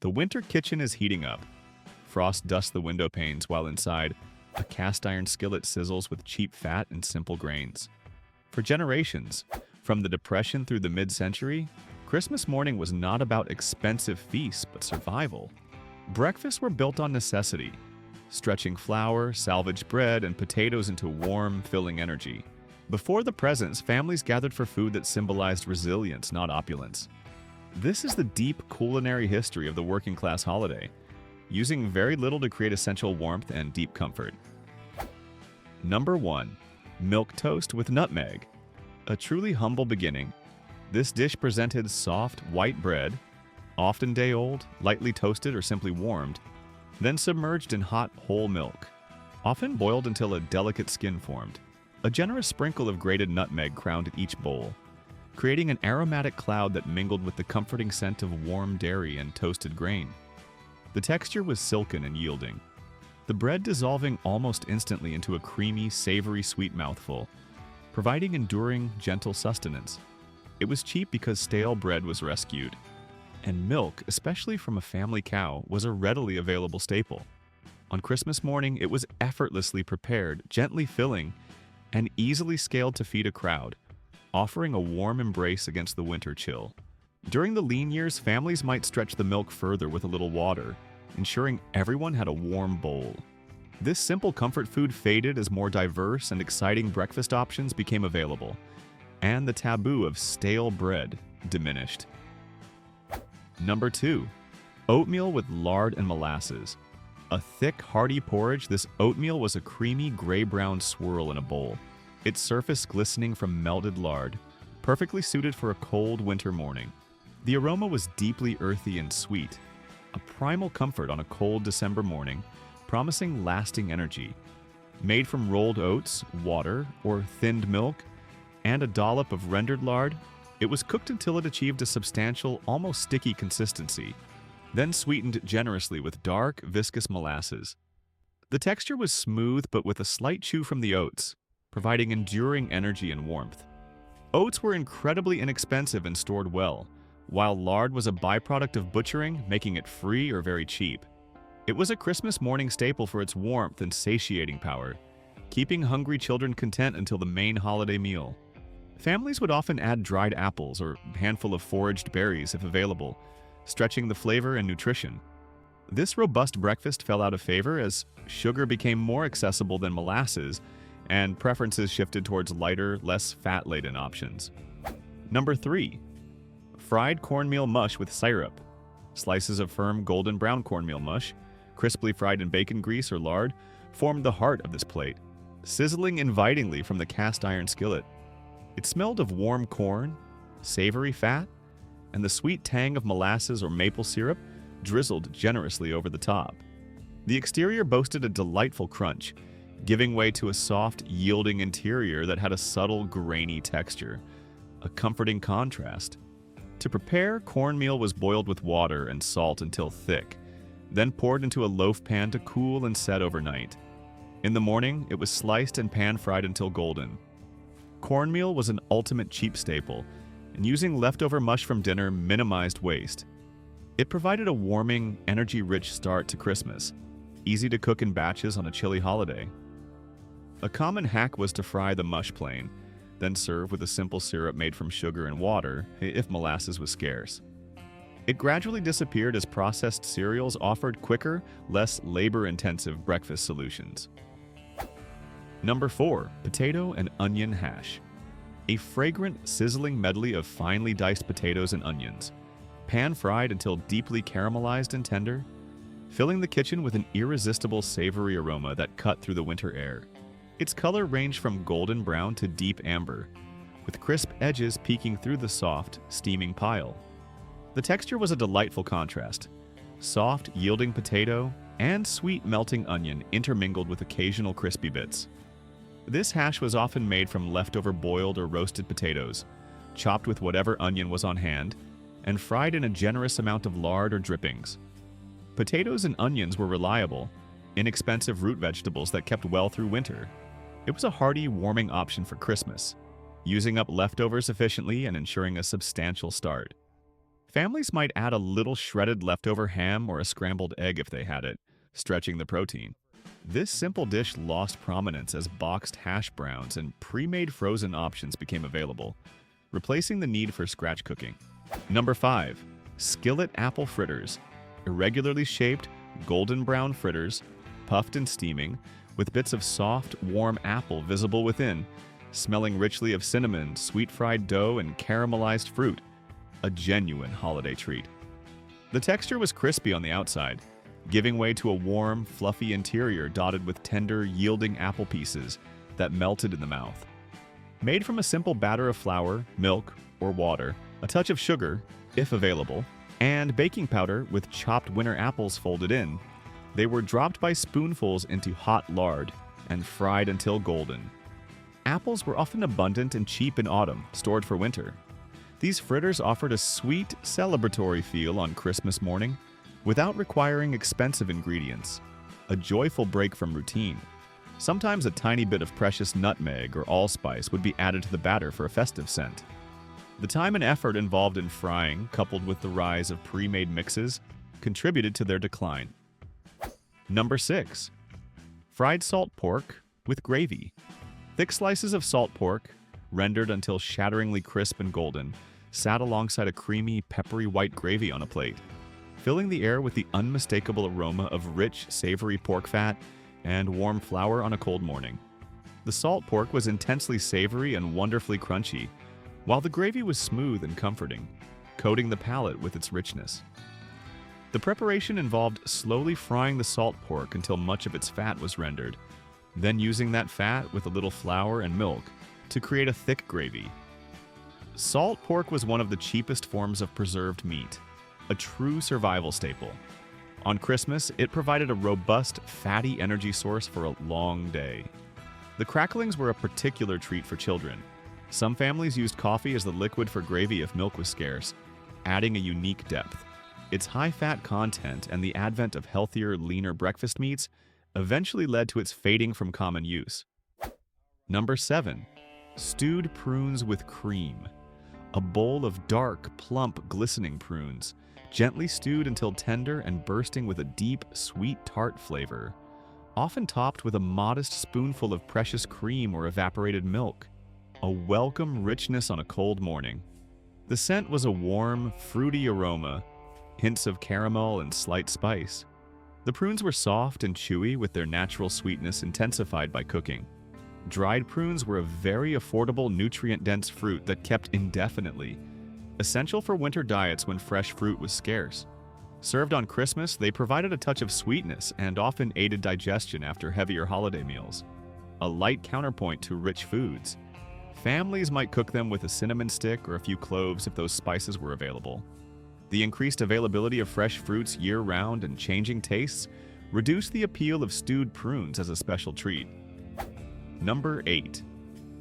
The winter kitchen is heating up. Frost dusts the window panes while inside, a cast iron skillet sizzles with cheap fat and simple grains. For generations, from the Depression through the mid-century, Christmas morning was not about expensive feasts but survival. Breakfasts were built on necessity, stretching flour, salvaged bread, and potatoes into warm, filling energy. Before the presents, families gathered for food that symbolized resilience, not opulence. This is the deep culinary history of the working-class holiday, using very little to create essential warmth and deep comfort. Number 1. Milk toast with nutmeg. A truly humble beginning. This dish presented soft, white bread, often day-old, lightly toasted or simply warmed, then submerged in hot, whole milk, often boiled until a delicate skin formed. A generous sprinkle of grated nutmeg crowned each bowl, creating an aromatic cloud that mingled with the comforting scent of warm dairy and toasted grain. The texture was silken and yielding, the bread dissolving almost instantly into a creamy, savory sweet mouthful, providing enduring, gentle sustenance. It was cheap because stale bread was rescued, and milk, especially from a family cow, was a readily available staple. On Christmas morning, it was effortlessly prepared, gently filling, and easily scaled to feed a crowd, offering a warm embrace against the winter chill. During the lean years, families might stretch the milk further with a little water, ensuring everyone had a warm bowl. This simple comfort food faded as more diverse and exciting breakfast options became available, and the taboo of stale bread diminished. Number 2. Oatmeal with lard and molasses. A thick, hearty porridge, this oatmeal was a creamy gray-brown swirl in a bowl, its surface glistening from melted lard, perfectly suited for a cold winter morning. The aroma was deeply earthy and sweet, a primal comfort on a cold December morning, promising lasting energy. Made from rolled oats, water, or thinned milk, and a dollop of rendered lard, it was cooked until it achieved a substantial, almost sticky consistency, then sweetened generously with dark, viscous molasses. The texture was smooth but with a slight chew from the oats, providing enduring energy and warmth. Oats were incredibly inexpensive and stored well, while lard was a byproduct of butchering, making it free or very cheap. It was a Christmas morning staple for its warmth and satiating power, keeping hungry children content until the main holiday meal. Families would often add dried apples or a handful of foraged berries if available, stretching the flavor and nutrition. This robust breakfast fell out of favor as sugar became more accessible than molasses, and preferences shifted towards lighter, less fat-laden options. Number 3. Fried cornmeal mush with syrup. Slices of firm golden brown cornmeal mush, crisply fried in bacon grease or lard, formed the heart of this plate, sizzling invitingly from the cast iron skillet. It smelled of warm corn, savory fat, and the sweet tang of molasses or maple syrup drizzled generously over the top. The exterior boasted a delightful crunch, giving way to a soft, yielding interior that had a subtle, grainy texture, a comforting contrast. To prepare, cornmeal was boiled with water and salt until thick, then poured into a loaf pan to cool and set overnight. In the morning, it was sliced and pan-fried until golden. Cornmeal was an ultimate cheap staple, and using leftover mush from dinner minimized waste. It provided a warming, energy-rich start to Christmas, easy to cook in batches on a chilly holiday. A common hack was to fry the mush plain, then serve with a simple syrup made from sugar and water, if molasses was scarce. It gradually disappeared as processed cereals offered quicker, less labor-intensive breakfast solutions. Number 4. Potato and onion hash. A fragrant, sizzling medley of finely diced potatoes and onions, pan-fried until deeply caramelized and tender, filling the kitchen with an irresistible savory aroma that cut through the winter air. Its color ranged from golden brown to deep amber, with crisp edges peeking through the soft, steaming pile. The texture was a delightful contrast. Soft, yielding potato and sweet, melting onion intermingled with occasional crispy bits. This hash was often made from leftover boiled or roasted potatoes, chopped with whatever onion was on hand, and fried in a generous amount of lard or drippings. Potatoes and onions were reliable, inexpensive root vegetables that kept well through winter. It was a hearty, warming option for Christmas, using up leftovers efficiently and ensuring a substantial start. Families might add a little shredded leftover ham or a scrambled egg if they had it, stretching the protein. This simple dish lost prominence as boxed hash browns and pre-made frozen options became available, replacing the need for scratch cooking. Number 5. Skillet apple fritters. Irregularly shaped, golden brown fritters, puffed and steaming, with bits of soft, warm apple visible within, smelling richly of cinnamon, sweet fried dough, and caramelized fruit. A genuine holiday treat. The texture was crispy on the outside, giving way to a warm, fluffy interior dotted with tender, yielding apple pieces that melted in the mouth. Made from a simple batter of flour, milk, or water, a touch of sugar, if available, and baking powder with chopped winter apples folded in, they were dropped by spoonfuls into hot lard and fried until golden. Apples were often abundant and cheap in autumn, stored for winter. These fritters offered a sweet, celebratory feel on Christmas morning without requiring expensive ingredients, a joyful break from routine. Sometimes a tiny bit of precious nutmeg or allspice would be added to the batter for a festive scent. The time and effort involved in frying, coupled with the rise of pre-made mixes, contributed to their decline. Number 6. Fried salt pork with gravy. Thick slices of salt pork, rendered until shatteringly crisp and golden, sat alongside a creamy, peppery white gravy on a plate, filling the air with the unmistakable aroma of rich, savory pork fat and warm flour on a cold morning. The salt pork was intensely savory and wonderfully crunchy, while the gravy was smooth and comforting, coating the palate with its richness. The preparation involved slowly frying the salt pork until much of its fat was rendered, then using that fat with a little flour and milk to create a thick gravy. Salt pork was one of the cheapest forms of preserved meat, a true survival staple. On Christmas, it provided a robust, fatty energy source for a long day. The cracklings were a particular treat for children. Some families used coffee as the liquid for gravy if milk was scarce, adding a unique depth. Its high-fat content and the advent of healthier, leaner breakfast meats eventually led to its fading from common use. Number 7. Stewed prunes with cream. A bowl of dark, plump, glistening prunes, gently stewed until tender and bursting with a deep, sweet tart flavor, often topped with a modest spoonful of precious cream or evaporated milk. A welcome richness on a cold morning. The scent was a warm, fruity aroma, hints of caramel and slight spice. The prunes were soft and chewy with their natural sweetness intensified by cooking. Dried prunes were a very affordable, nutrient-dense fruit that kept indefinitely, essential for winter diets when fresh fruit was scarce. Served on Christmas, they provided a touch of sweetness and often aided digestion after heavier holiday meals. A light counterpoint to rich foods. Families might cook them with a cinnamon stick or a few cloves if those spices were available. The increased availability of fresh fruits year-round and changing tastes reduced the appeal of stewed prunes as a special treat. Number 8.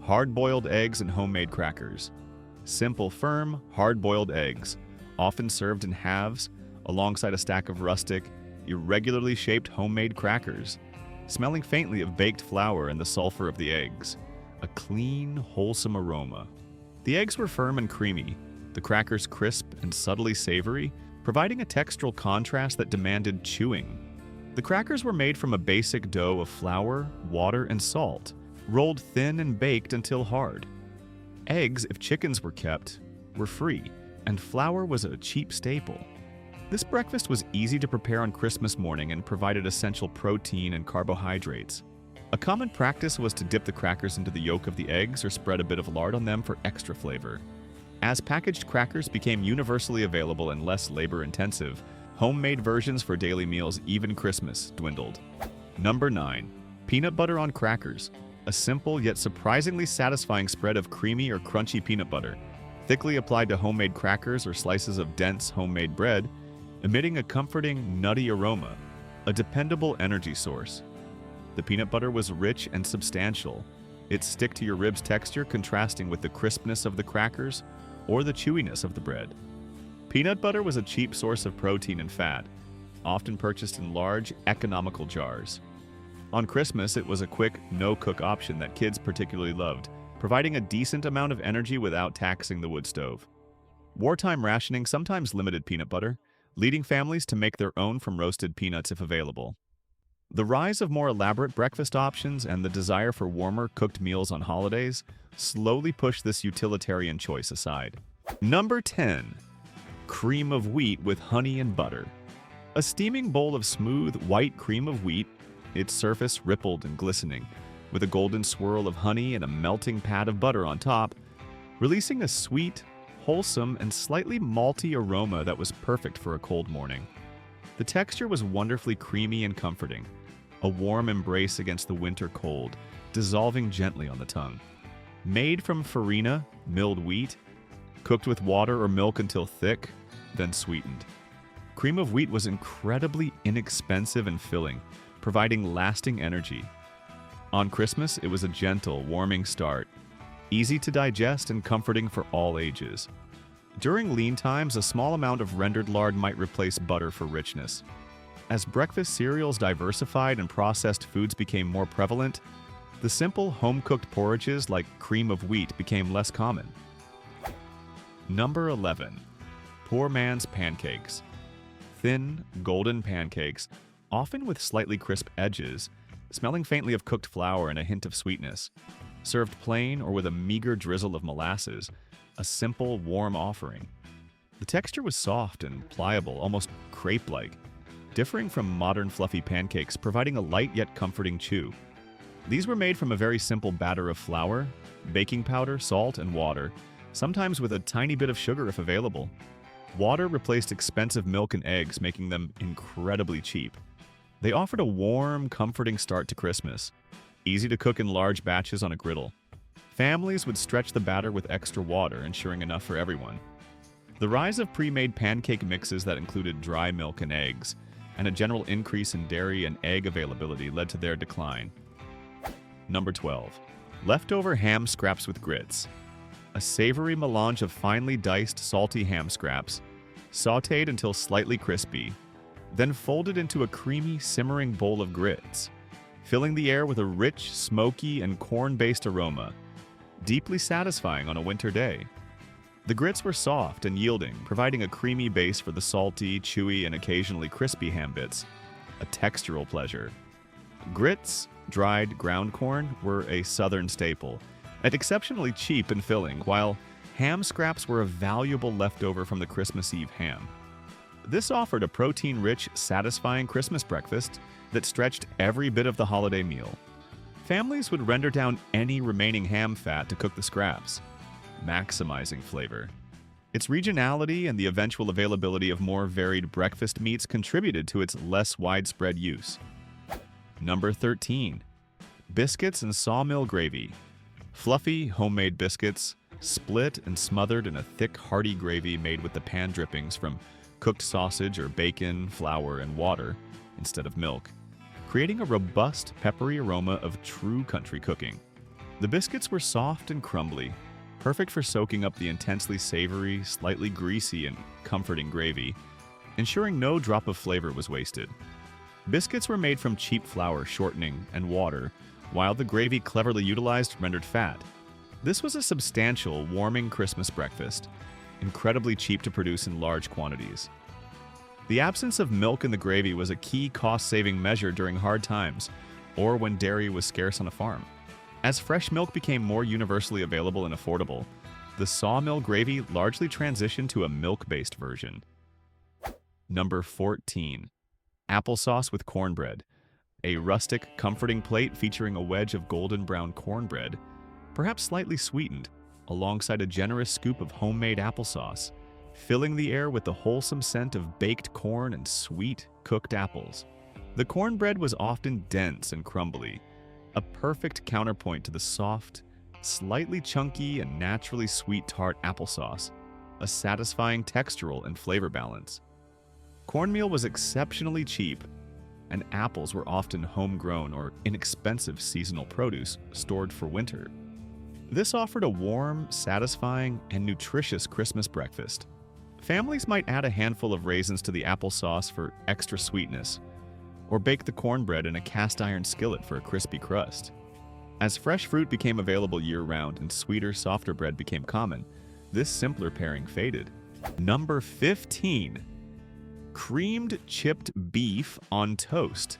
Hard-boiled eggs and homemade crackers. Simple, firm, hard-boiled eggs, often served in halves, alongside a stack of rustic, irregularly shaped homemade crackers, smelling faintly of baked flour and the sulfur of the eggs. A clean, wholesome aroma. The eggs were firm and creamy, the crackers crisp and subtly savory, providing a textural contrast that demanded chewing. The crackers were made from a basic dough of flour, water, and salt, rolled thin and baked until hard. Eggs, if chickens were kept, were free, and flour was a cheap staple. This breakfast was easy to prepare on Christmas morning and provided essential protein and carbohydrates. A common practice was to dip the crackers into the yolk of the eggs or spread a bit of lard on them for extra flavor. As packaged crackers became universally available and less labor-intensive, homemade versions for daily meals, even Christmas, dwindled. Number 9. Peanut butter on crackers. A simple yet surprisingly satisfying spread of creamy or crunchy peanut butter, thickly applied to homemade crackers or slices of dense homemade bread, emitting a comforting, nutty aroma, a dependable energy source. The peanut butter was rich and substantial, its stick-to-your-ribs texture contrasting with the crispness of the crackers or the chewiness of the bread. Peanut butter was a cheap source of protein and fat, often purchased in large, economical jars. On Christmas, it was a quick, no-cook option that kids particularly loved, providing a decent amount of energy without taxing the wood stove. Wartime rationing sometimes limited peanut butter, leading families to make their own from roasted peanuts if available. The rise of more elaborate breakfast options and the desire for warmer, cooked meals on holidays slowly pushed this utilitarian choice aside. Number 10. Cream of wheat with honey and butter. A steaming bowl of smooth, white cream of wheat, its surface rippled and glistening, with a golden swirl of honey and a melting pat of butter on top, releasing a sweet, wholesome, and slightly malty aroma that was perfect for a cold morning. The texture was wonderfully creamy and comforting, a warm embrace against the winter cold, dissolving gently on the tongue. Made from farina, milled wheat, cooked with water or milk until thick, then sweetened. Cream of wheat was incredibly inexpensive and filling, providing lasting energy. On Christmas, it was a gentle, warming start, easy to digest and comforting for all ages. During lean times, a small amount of rendered lard might replace butter for richness. As breakfast cereals diversified and processed foods became more prevalent, the simple home-cooked porridges like cream of wheat became less common. Number 11. Poor man's pancakes. Thin, golden pancakes, often with slightly crisp edges, smelling faintly of cooked flour and a hint of sweetness. Served plain or with a meager drizzle of molasses, a simple, warm offering. The texture was soft and pliable, almost crepe-like, differing from modern fluffy pancakes, providing a light yet comforting chew. These were made from a very simple batter of flour, baking powder, salt, and water, sometimes with a tiny bit of sugar if available. Water replaced expensive milk and eggs, making them incredibly cheap. They offered a warm, comforting start to Christmas, easy to cook in large batches on a griddle. Families would stretch the batter with extra water, ensuring enough for everyone. The rise of pre-made pancake mixes that included dry milk and eggs, and a general increase in dairy and egg availability led to their decline. Number 12. Leftover ham scraps with grits. A savory melange of finely diced salty ham scraps, sautéed until slightly crispy, then folded into a creamy, simmering bowl of grits, filling the air with a rich, smoky, and corn-based aroma, deeply satisfying on a winter day. The grits were soft and yielding, providing a creamy base for the salty, chewy, and occasionally crispy ham bits, a textural pleasure. Grits, dried ground corn, were a southern staple, and exceptionally cheap and filling, while ham scraps were a valuable leftover from the Christmas Eve ham. This offered a protein-rich, satisfying Christmas breakfast that stretched every bit of the holiday meal. Families would render down any remaining ham fat to cook the scraps, maximizing flavor. Its regionality and the eventual availability of more varied breakfast meats contributed to its less widespread use. Number 13. Biscuits and sawmill gravy. Fluffy, homemade biscuits, split and smothered in a thick, hearty gravy made with the pan drippings from cooked sausage or bacon, flour, and water instead of milk, creating a robust, peppery aroma of true country cooking. The biscuits were soft and crumbly, perfect for soaking up the intensely savory, slightly greasy, and comforting gravy, ensuring no drop of flavor was wasted. Biscuits were made from cheap flour, shortening, and water, while the gravy cleverly utilized rendered fat. This was a substantial, warming Christmas breakfast, incredibly cheap to produce in large quantities. The absence of milk in the gravy was a key cost-saving measure during hard times, or when dairy was scarce on a farm. As fresh milk became more universally available and affordable, the sawmill gravy largely transitioned to a milk-based version. Number 14. Applesauce with cornbread. A rustic, comforting plate featuring a wedge of golden brown cornbread, perhaps slightly sweetened, alongside a generous scoop of homemade applesauce, filling the air with the wholesome scent of baked corn and sweet, cooked apples. The cornbread was often dense and crumbly, a perfect counterpoint to the soft, slightly chunky and naturally sweet tart applesauce, a satisfying textural and flavor balance. Cornmeal was exceptionally cheap, and apples were often homegrown or inexpensive seasonal produce stored for winter. This offered a warm, satisfying, and nutritious Christmas breakfast. Families might add a handful of raisins to the applesauce for extra sweetness, or bake the cornbread in a cast-iron skillet for a crispy crust. As fresh fruit became available year-round and sweeter, softer bread became common, this simpler pairing faded. Number 15. Creamed chipped beef on toast.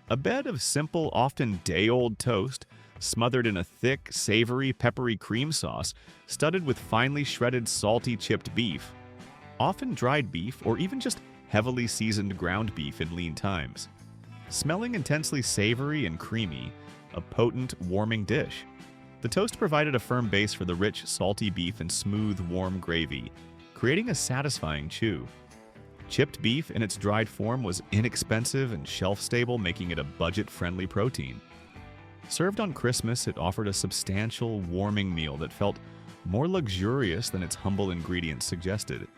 A bed of simple, often day-old toast, smothered in a thick, savory, peppery cream sauce, studded with finely shredded, salty chipped beef, often dried beef or even just heavily seasoned ground beef in lean times. Smelling intensely savory and creamy, a potent, warming dish. The toast provided a firm base for the rich, salty beef and smooth, warm gravy, creating a satisfying chew. Chipped beef in its dried form was inexpensive and shelf-stable, making it a budget-friendly protein. Served on Christmas, it offered a substantial, warming meal that felt more luxurious than its humble ingredients suggested.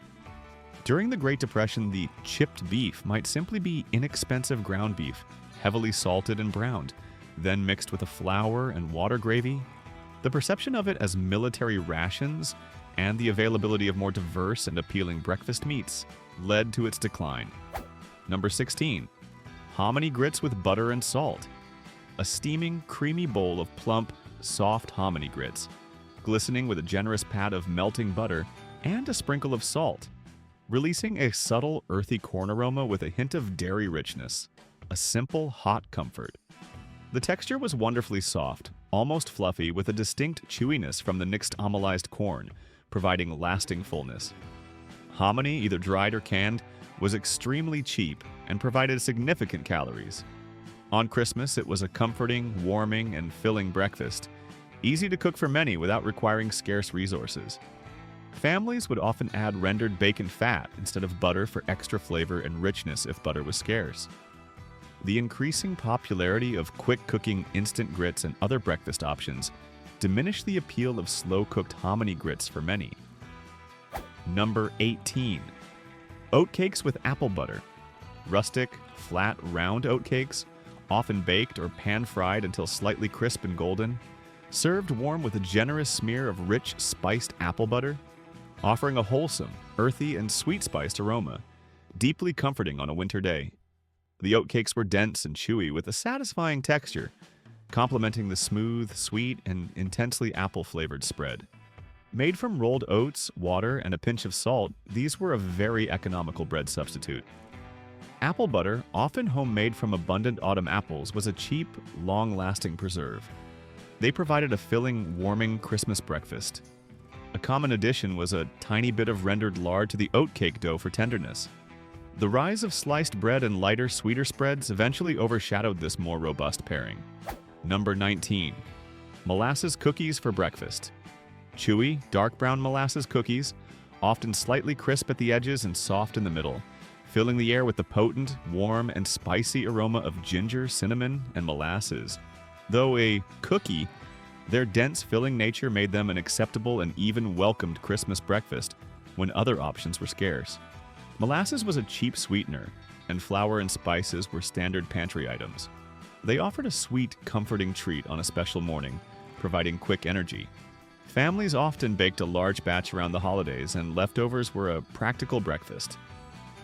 During the Great Depression, the chipped beef might simply be inexpensive ground beef, heavily salted and browned, then mixed with a flour and water gravy. The perception of it as military rations and the availability of more diverse and appealing breakfast meats led to its decline. Number 16. Hominy grits with butter and salt. A steaming, creamy bowl of plump, soft hominy grits, glistening with a generous pat of melting butter and a sprinkle of salt, releasing a subtle, earthy corn aroma with a hint of dairy richness. A simple, hot comfort. The texture was wonderfully soft, almost fluffy, with a distinct chewiness from the nixtamalized corn, providing lasting fullness. Hominy, either dried or canned, was extremely cheap and provided significant calories. On Christmas, it was a comforting, warming, and filling breakfast, easy to cook for many without requiring scarce resources. Families would often add rendered bacon fat instead of butter for extra flavor and richness if butter was scarce. The increasing popularity of quick-cooking instant grits and other breakfast options diminished the appeal of slow-cooked hominy grits for many. Number 18. Oatcakes with apple butter. Rustic, flat, round oatcakes, often baked or pan-fried until slightly crisp and golden, served warm with a generous smear of rich, spiced apple butter, offering a wholesome, earthy, and sweet-spiced aroma, deeply comforting on a winter day. The oatcakes were dense and chewy with a satisfying texture, complementing the smooth, sweet, and intensely apple-flavored spread. Made from rolled oats, water, and a pinch of salt, these were a very economical bread substitute. Apple butter, often homemade from abundant autumn apples, was a cheap, long-lasting preserve. They provided a filling, warming Christmas breakfast. A common addition was a tiny bit of rendered lard to the oatcake dough for tenderness. The rise of sliced bread and lighter, sweeter spreads eventually overshadowed this more robust pairing. Number 19. Molasses cookies for breakfast. Chewy, dark brown molasses cookies, often slightly crisp at the edges and soft in the middle, filling the air with the potent, warm, and spicy aroma of ginger, cinnamon, and molasses. Though a cookie, their dense, filling nature made them an acceptable and even welcomed Christmas breakfast when other options were scarce. Molasses was a cheap sweetener, and flour and spices were standard pantry items. They offered a sweet, comforting treat on a special morning, providing quick energy. Families often baked a large batch around the holidays, and leftovers were a practical breakfast.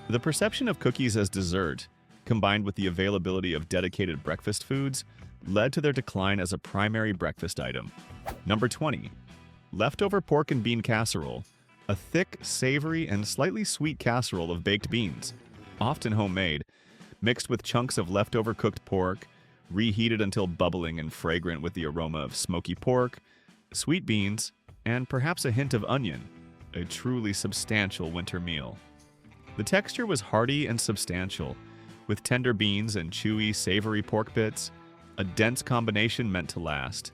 The perception of cookies as dessert, combined with the availability of dedicated breakfast foods, led to their decline as a primary breakfast item. Number 20. Leftover pork and bean casserole. A thick, savory, and slightly sweet casserole of baked beans, often homemade, mixed with chunks of leftover cooked pork, reheated until bubbling and fragrant with the aroma of smoky pork, sweet beans, and perhaps a hint of onion. A truly substantial winter meal. The texture was hearty and substantial, with tender beans and chewy, savory pork bits, a dense combination meant to last.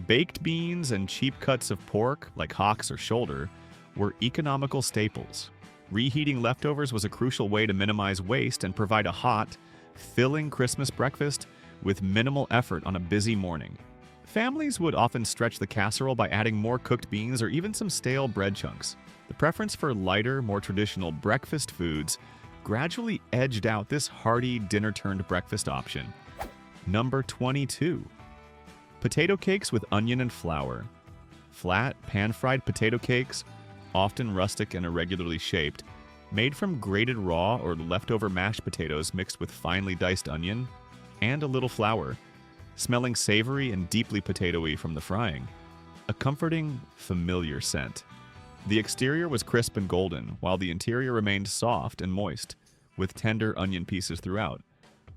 Baked beans and cheap cuts of pork, like hocks or shoulder, were economical staples. Reheating leftovers was a crucial way to minimize waste and provide a hot, filling Christmas breakfast with minimal effort on a busy morning. Families would often stretch the casserole by adding more cooked beans or even some stale bread chunks. The preference for lighter, more traditional breakfast foods gradually edged out this hearty, dinner-turned breakfast option. Number 22. Potato cakes with onion and flour. Flat, pan-fried potato cakes, often rustic and irregularly shaped, made from grated raw or leftover mashed potatoes mixed with finely diced onion and a little flour, smelling savory and deeply potatoey from the frying. A comforting, familiar scent. The exterior was crisp and golden, while the interior remained soft and moist, with tender onion pieces throughout.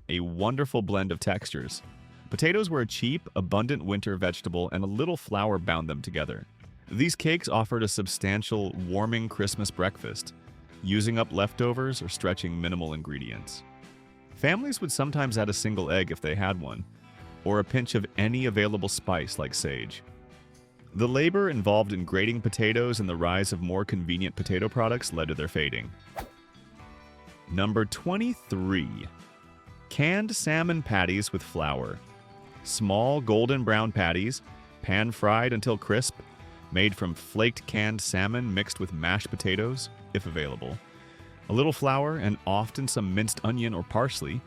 A wonderful blend of textures. Potatoes were a cheap, abundant winter vegetable, and a little flour bound them together. These cakes offered a substantial, warming Christmas breakfast, using up leftovers or stretching minimal ingredients. Families would sometimes add a single egg if they had one, or a pinch of any available spice like sage. The labor involved in grating potatoes and the rise of more convenient potato products led to their fading. Number 23. Canned salmon patties with flour. Small golden brown patties, pan-fried until crisp, made from flaked canned salmon mixed with mashed potatoes, if available. A little flour and often some minced onion or parsley,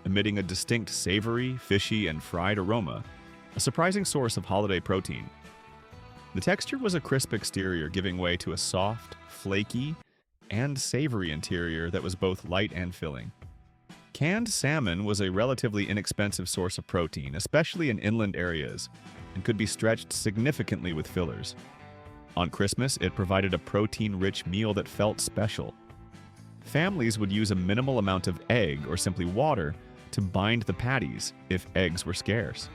emitting a distinct savory, fishy, and fried aroma, a surprising source of holiday protein. The texture was a crisp exterior giving way to a soft, flaky, and savory interior that was both light and filling. Canned salmon was a relatively inexpensive source of protein, especially in inland areas, and could be stretched significantly with fillers. On Christmas, it provided a protein-rich meal that felt special. Families would use a minimal amount of egg or simply water to bind the patties if eggs were scarce.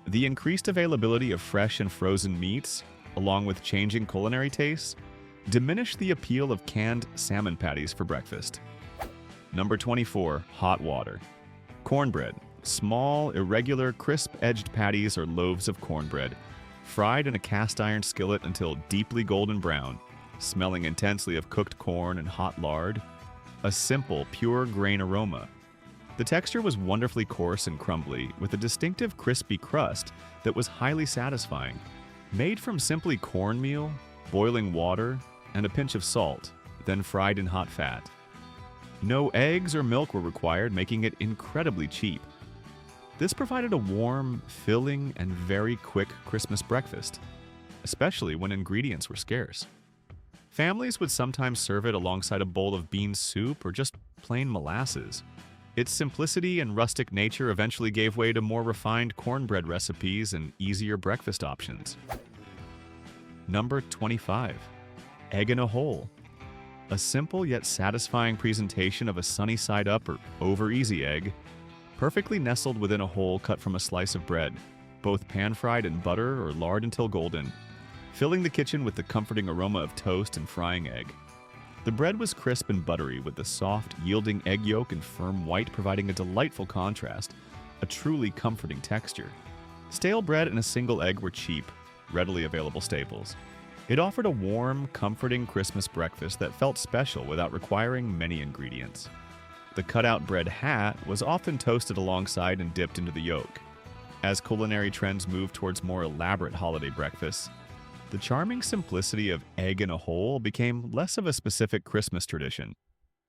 The increased availability of fresh and frozen meats, along with changing culinary tastes, diminished the appeal of canned salmon patties for breakfast. Number 24. Hot water. Cornbread. Small, irregular, crisp-edged patties or loaves of cornbread, fried in a cast-iron skillet until deeply golden brown, smelling intensely of cooked corn and hot lard. A simple, pure grain aroma. The texture was wonderfully coarse and crumbly, with a distinctive crispy crust that was highly satisfying. Made from simply cornmeal, boiling water, and a pinch of salt, then fried in hot fat. No eggs or milk were required, making it incredibly cheap. This provided a warm, filling, and very quick Christmas breakfast, especially when ingredients were scarce. Families would sometimes serve it alongside a bowl of bean soup or just plain molasses. Its simplicity and rustic nature eventually gave way to more refined cornbread recipes and easier breakfast options. Number 25. Egg in a hole. A simple yet satisfying presentation of a sunny side up or over easy egg, perfectly nestled within a hole cut from a slice of bread, both pan-fried in butter or lard until golden, filling the kitchen with the comforting aroma of toast and frying egg. The bread was crisp and buttery, with the soft, yielding egg yolk and firm white providing a delightful contrast, a truly comforting texture. Stale bread and a single egg were cheap, readily available staples. It offered a warm, comforting Christmas breakfast that felt special without requiring many ingredients. The cutout bread hat was often toasted alongside and dipped into the yolk. As culinary trends moved towards more elaborate holiday breakfasts, the charming simplicity of egg in a hole became less of a specific Christmas tradition.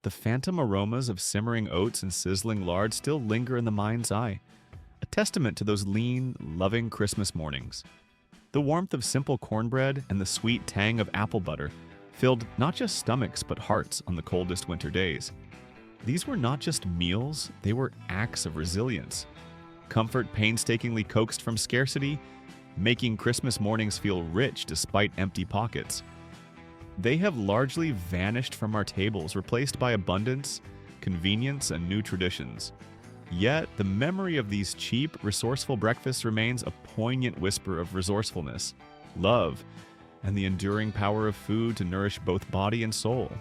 The phantom aromas of simmering oats and sizzling lard still linger in the mind's eye, a testament to those lean, loving Christmas mornings. The warmth of simple cornbread and the sweet tang of apple butter filled not just stomachs but hearts on the coldest winter days. These were not just meals, they were acts of resilience. Comfort painstakingly coaxed from scarcity, making Christmas mornings feel rich despite empty pockets. They have largely vanished from our tables, replaced by abundance, convenience, and new traditions. Yet, the memory of these cheap, resourceful breakfasts remains a poignant whisper of resourcefulness, love, and the enduring power of food to nourish both body and soul.